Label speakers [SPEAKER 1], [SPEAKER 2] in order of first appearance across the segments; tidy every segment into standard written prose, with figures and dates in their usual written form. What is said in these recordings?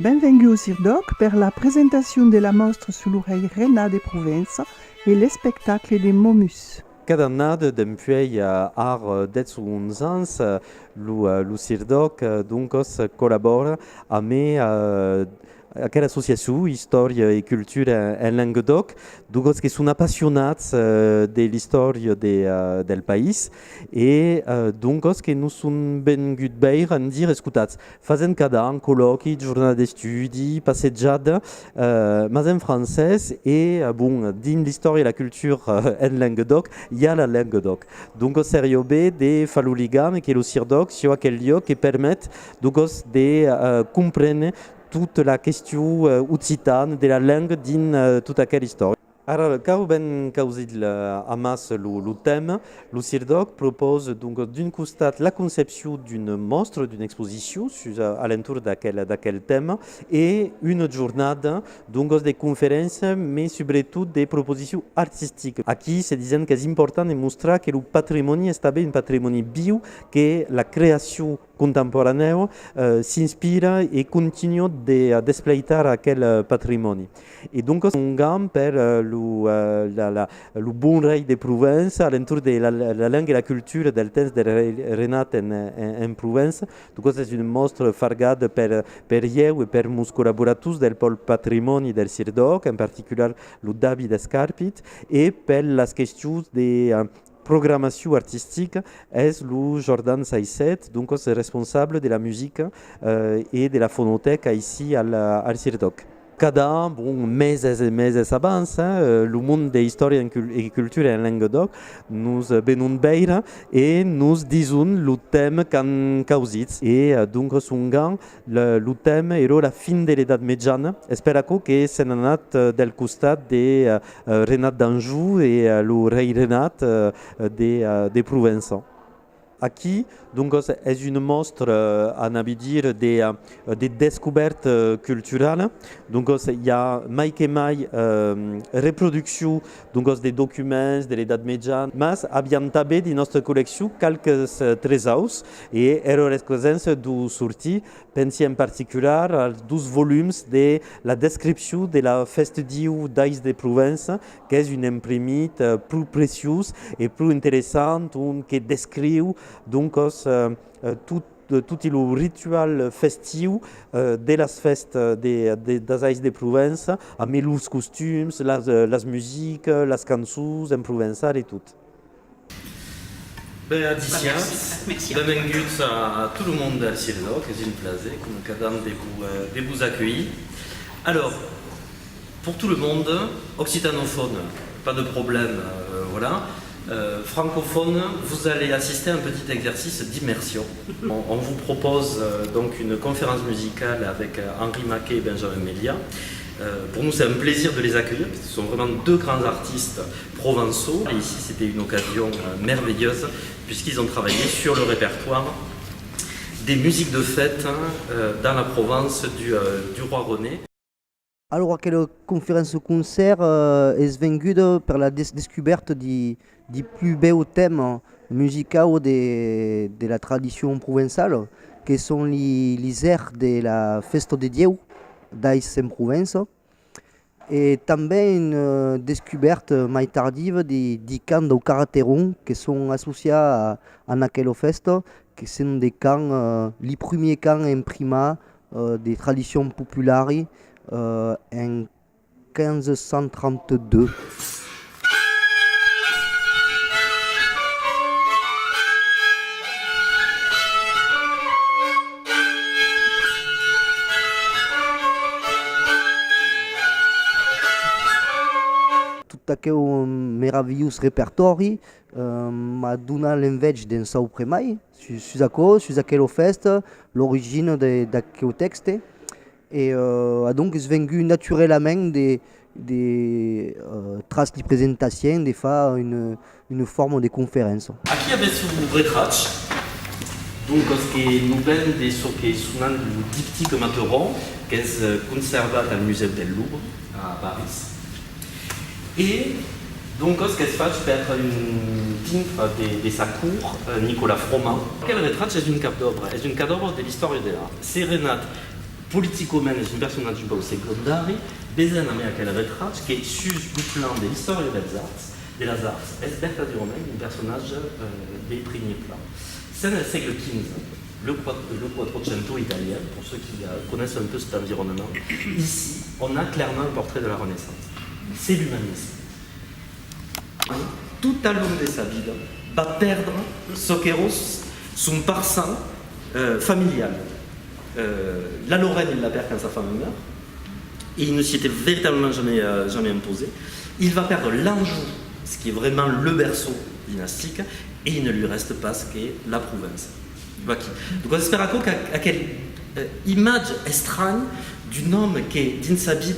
[SPEAKER 1] Benvenuti au Sirdoc per la presentazione della mostra sull'Urei Renat de Provence e le spectacle de Momus.
[SPEAKER 2] Cada annada dempuei ar 10 ans lo Sirdoc duncos collabora a me aquella associazione Storia e Cultura en Languedoc, duncos che sono appassionati dell'istoria del paese e duncos che non sono venuti bene a dire, ascoltate, facendo cada anno colloqui, giornate di studi, passeggiate, ma in francese e, bon, din l'istoria e la cultura en Languedoc, il y a la Languedoc. Donc, serio B de faluligame che lo Sirdoc sia quel lieu che permette duncos de comprendre toute la question occitane de la langue din toute aquella histoire. Alors, quand ben causil amas le thème, le Sirdoc propose donc d'une costat la conception d'une mostre, d'une exposition à l'entour d'aquel thème et une journée donc des conférences, mais surtout des propositions artistiques. Aquí se disent que c'est important de montrer que le patrimoine est un patrimoine bio, que la création contemporanea s'inspira et continue de despleitar aquel patrimoine. Et donc, un gamme per le bon rei de Provence, à l'entour de la langue et la culture del temps de Renat en Provence. Donc, c'est une mostre fargade per io et per mus collaboratus del pol patrimoni del Sirdoc, en particulier le David Escarpit, et per las questions de programmation artistique est le Jordan Saïset, donc c'est responsable de la musique et de la phonothèque ici al Sirdoc. Cada bon, meses et meses abans, le monde de l'histoire et culture en Languedoc nous venon veire et nous disons le thème qu'han causit. Et donc, songan, le thème era la fin de l'edat mitjana. Esperaco que se n'ha anat del costat de Renat d'Anjou et le rei Renat de Provence. Aquí, donc, c'est une mostre, on a dire, des découvertes culturelles. Donc, il y a mai reproduction donc, des documents de l'Edat Mitjana, mais abbiamo també de notre collection quelques trésors et errores du sorti. Pensi en particulier à 12 volumes de la description de la fête d'Aïs de Provence, qui est une imprimite plus précieuse et plus intéressante, qui décrit donc tout le rituel festif de la fête des Aïs de Provence, avec les costumes, les musiques, les chansons en provençal et tout. Benedictions, benvinguts à tout le monde al Sirdoc, c'est une plaisir, comme cadam de vous accueillir. Alors, pour tout le monde, occitanophone, pas de problème, voilà. Francophone, vous allez assister à un petit exercice d'immersion. On vous propose donc une conférence musicale avec Henri Maquet et Benjamin Melia. Pour nous, c'est un plaisir de les accueillir, parce que ce sont vraiment deux grands artistes provençaux. Et ici, c'était une occasion merveilleuse, puisqu'ils ont travaillé sur le répertoire des musiques de fête dans la Provence du roi René.
[SPEAKER 3] Alors, quelle conférence-concert est venue par la découverte du plus beau thème musical de la tradition provençale, qui sont les airs de la fête de Dieu d'Aïs en Provence, et també une découverte mai tardive des camps de Carateron qui sont associés à aquella fête, qui sont des camps, les premiers camps imprimés des traditions populaires en 1532. Un merveilleux répertoire m'a donné l'envie d'un saut prémai sur aquella fête, l'origine de quel texte, et donc c'est venu naturellement des traces de présentation, de faire une forme de conférence.
[SPEAKER 2] Aquí avait sous retratch, donc ce qui nous vient de ce qui est souvent le diptyque Materon, qui est conservé au musée du Louvre à Paris. Et donc, ce que je fais, c'est une titre de sa cour, Nicolas Froment. Quel retraite est une carte d'œuvre? C'est une carte d'œuvre de l'histoire de l'art. C'est Renat
[SPEAKER 4] politico-men és un personatge bau secundari, bezen a mea aquel retratge, que sus lo plan de l'història de les arts, és verdaderament un personnage de premier plan. C'est dans le siècle XV, le Quattrocento italien, pour ceux qui connaissent un peu cet environnement. Ici, on a clairement un portrait de la Renaissance. C'est l'humanisme. Tout au long de sa vie, va perdre ce qu'era son passant familial. La Lorraine, il la perd quand sa femme meurt, et il ne s'y était véritablement jamais imposé. Il va perdre l'Anjou, ce qui est vraiment le berceau dynastique, et il ne lui reste pas ce qu'est la Provence. Donc on espère qu'à quelle image étrange d'un homme qui, dans sa vie,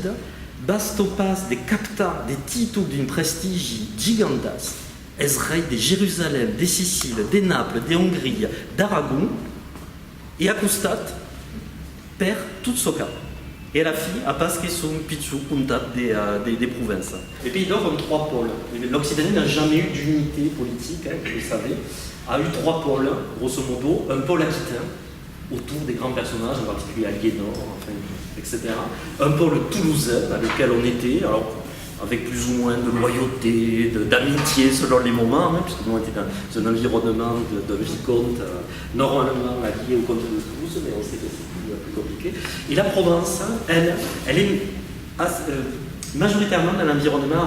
[SPEAKER 4] basto pas de capter des titres d'un prestige gigantasque, est rei de Jérusalem, de Sicile, de Naples, de Hongrie, d'Aragon, et à costat perd tout ce cas. Et la fille a parce que son pizou contact des provinces. Les pays d'or ont trois pôles. L'Occident n'a jamais eu d'unité politique, hein, vous le savez, a eu trois pôles, grosso modo, un pôle aquitain, autour des grands personnages, en particulier Aliénor, enfin, etc. Un pôle toulousain, avec lequel on était, alors, avec plus ou moins de loyauté, d'amitié selon les moments, hein, puisque nous on était dans un environnement d'un vicomte normalement allié au comte de Toulouse, mais on sait que c'est plus compliqué. Et la Provence, elle est majoritairement dans l'environnement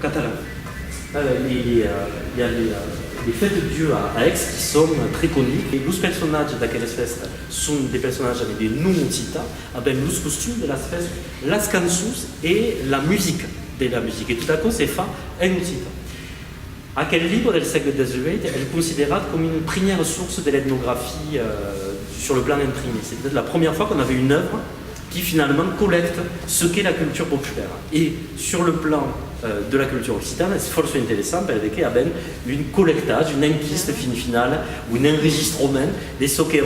[SPEAKER 4] catalan. Il y a les fêtes de Dieu à Aix qui sont très connues. Et les personnages d'aquelles fêtes sont des personnages avec des noms citats, avec les costumes de la fête, las cançons et la musique de la musique. Et tout à coup, c'est fait en citat. À quel livre du siècle XVIII, elle est considérée comme une première source de l'ethnographie sur le plan imprimé. C'est peut-être la première fois qu'on avait une œuvre qui finalement collecte ce qu'est la culture populaire. Et sur le plan de la culture occitane, c'est fort intéressant parce qu'il y a une collectage, une enquête finale ou un enregistrement de ce qu'est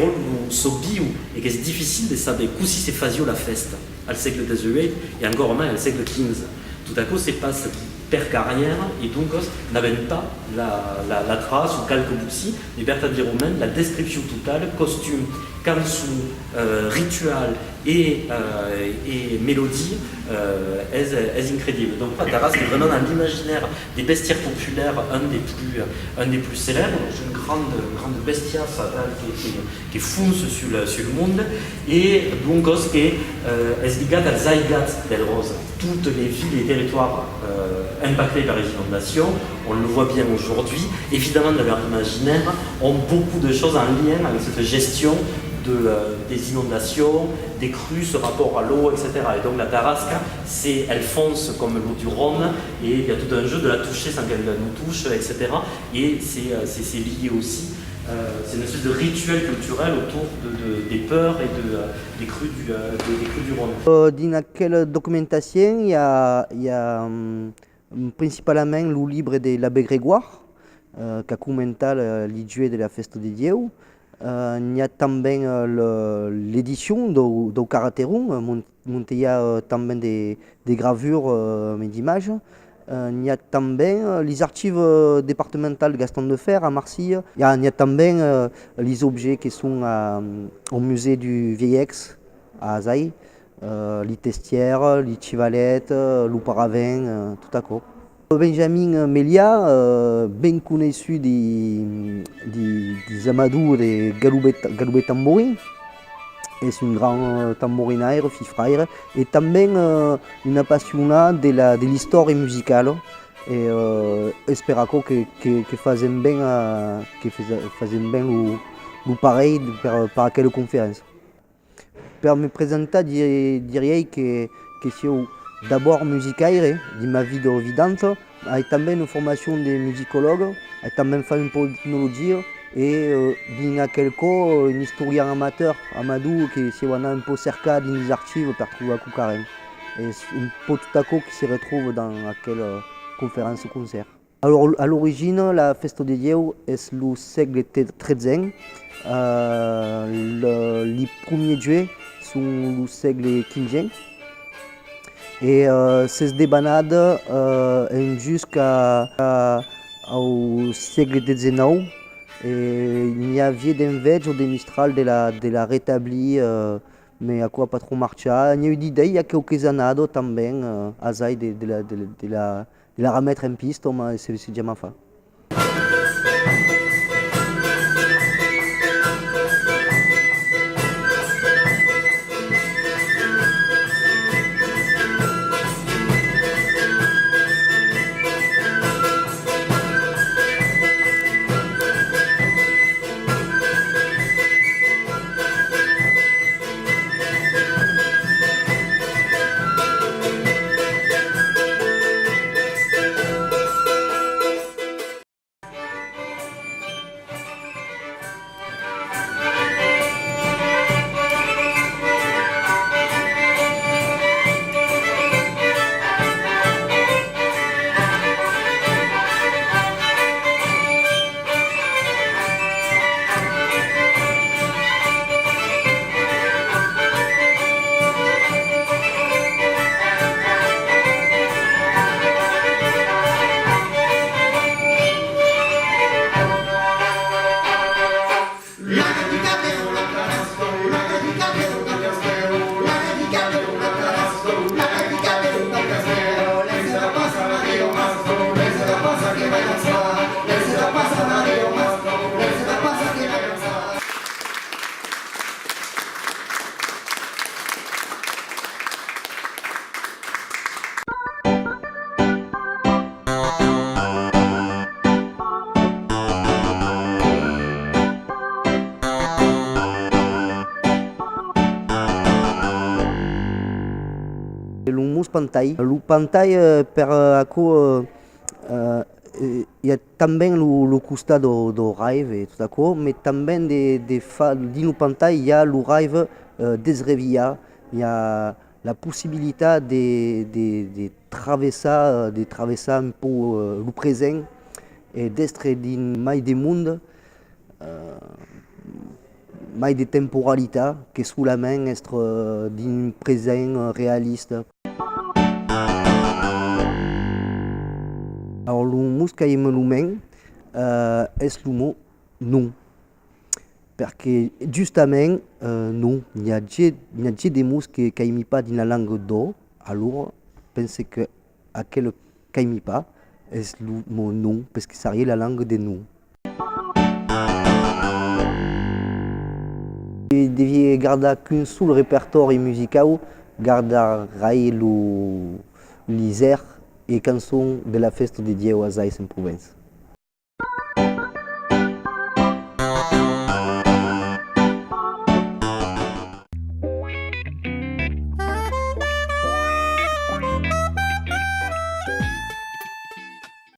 [SPEAKER 4] ce bio et que c'est difficile de savoir si c'est faisait la fête au siècle XVIII et encore moins au siècle XV. Tout à coup, c'est pas per carrière et donc n'avait pas la trace ou quelques bouts, mais verdaderement la description totale, costume, cançon, rituel et mélodie est incroyable. Donc Taras est vraiment dans l'imaginaire des bestiaires populaires un des plus célèbres, une grande bestia fatale qui fonce sur le monde et donc qui est lié à la Zaigat del Rose. Toutes les villes et territoires impactés par les inondations, on le voit bien aujourd'hui, évidemment dans leur imaginaire, ont beaucoup de choses en lien avec cette gestion des inondations, des crues, ce rapport à l'eau, etc. Et donc la tarasca, elle fonce comme l'eau du Rhône, et il y a tout un jeu de la toucher sans qu'elle nous touche, etc. Et c'est lié aussi, c'est une espèce de rituel culturel autour des peurs et des crues du Rhône.
[SPEAKER 3] Dans quelle documentation il y a principalement le livre de l'abbé Grégoire, qui a commenté l'idée de la fête de Dieu. Il y a também l'édition do Caraterum, il y a também des gravures d'images. Il y a também les archives départementales Gaston de Fer à Marseille. Il y a também les objets qui sont au musée du Vieillex à Azaï, les testières, les chivalettes, le paravent, tout à coup. Benjamin Melia, ben connu des amadous de Galoubet Tambourin, est un grand tambourinaire, fifraire, et também une passionnée de l'histoire musicale. Et espère que faisait bien le pareil par quelle conférence. Per me présenter, dirais que c'est d'abord musicaire, de ma vie d'évidente, j'ai também une formation de musicologue, j'ai também fait un peu d'ethnologie et dans quelque un historien amateur, Amadou, qui s'est un peu cercé dans les archives pour trouver à Koukarem. Et un peu tout à coup qui se retrouve dans quelle conférence-concert. Alors à l'origine, la Festa de Dieu est le siècle XIII. Les premiers dieux sont le siècle XV. Et ces débanades jusqu'au siècle XIX. Et il y avait d'envers de Mistral de la rétablir mais a quoi pas trop marcha. Il y a eu d'idées, il y a quelques années também, à Zai de la remettre en piste, mais c'est jamais fait. L'humus pantai. Le pantai per ako il y a também le costa do raive et tout ça, mais também dino pantai il y a le raive desrevia, il y a la possibilité de traverser un peu le présent et d'être dans mai de monde, mai de temporalité que sous la main être d'un présent réaliste. Alors le mot que j'aime l'humain est le mot non. Parce que justement, non, il y a des mots qui n'aiment pas dans la langue d'eau, alors je pense que à quel qui n'aime pas est le mot non, parce que ça y est la langue des nous. Je devais garder qu'un seul répertoire musical, garder les airs et chansons de la fête de Dieu à Zai en province.